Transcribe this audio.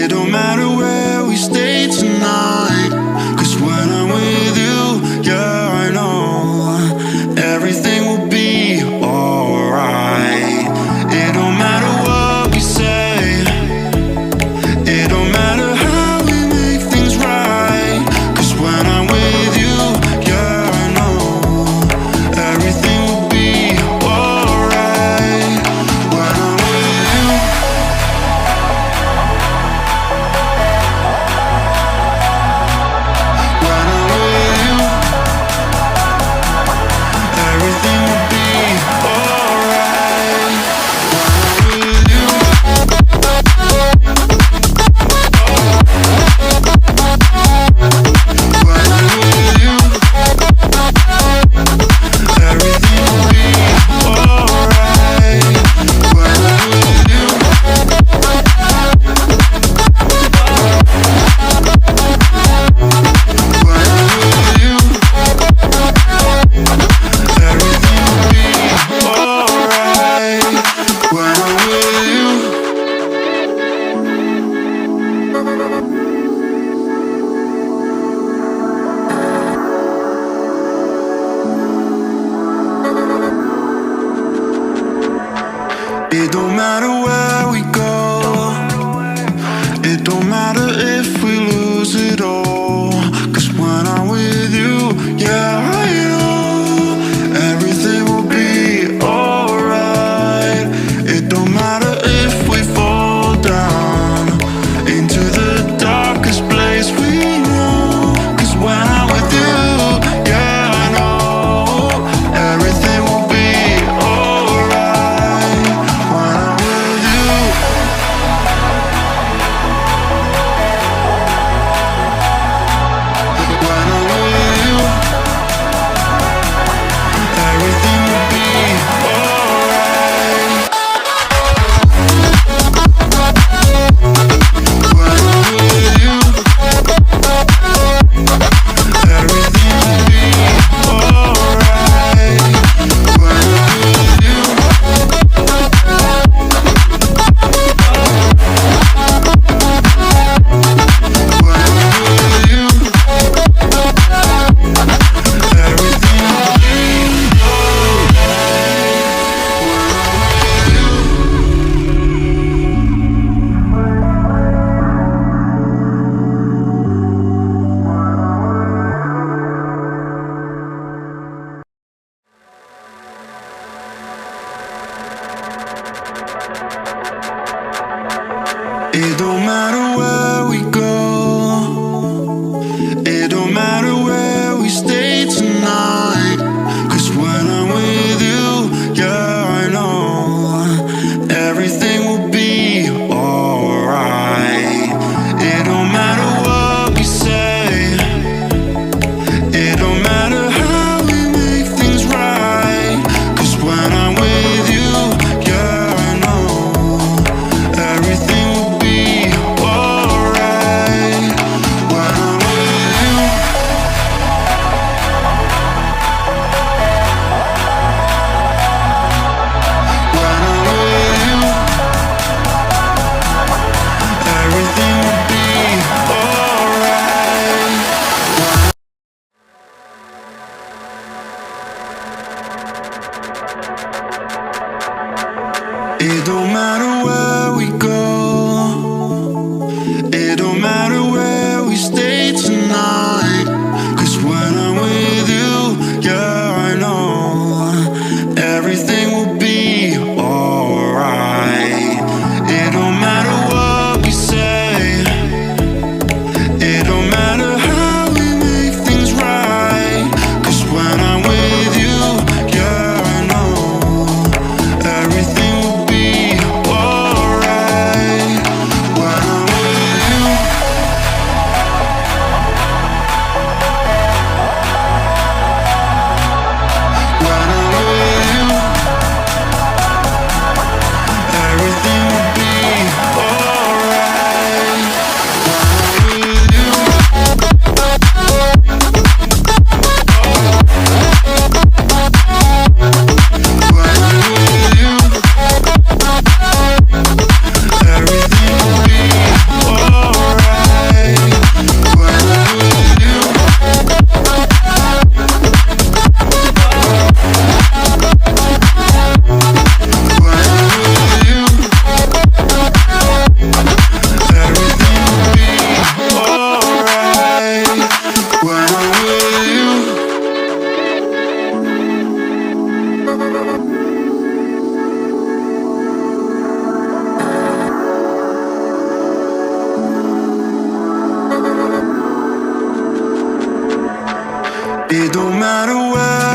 It don't matter where we stay tonight, 'cause when I'm with you, yeah, I know everything will be alright. It don't matter what we say, it don't matter how we make things right, 'cause when I'm with you, yeah, I know everything will be alright. When I'm with you, when I'm with you, everything will be alright. When I'm with you, when I'm with you, everything will be alright. When I'm with you, when I'm with you, everything will be alright. When I'm with you. It don't matter where we go, it don't matter if we lose it all, 'cause when I'm with you, yeah, I know everything will be alright. It don't matter if we fall down into the darkest place we know, 'cause when I'm with you, yeah, I know everything will be alright. When I'm with you, when I'm with you, everything will be alright. When I'm with you, everything will be alright. When I'm with you, when I'm with you, everything will be It don't matter where we go, it don't matter where we stay tonight, 'cause when I'm with you, yeah, I know everything will be alright. It don't matter what we say, it don't matter how we make things right, 'cause when I'm with you, yeah, I know everything will be alright. When I'm with you, when I'm with you, everything will be alright. It don't matter where we go, it don't matter where we stay tonight, 'cause when I'm with you, yeah, I know everything will be alright. It don't matter what we say, It don't matter where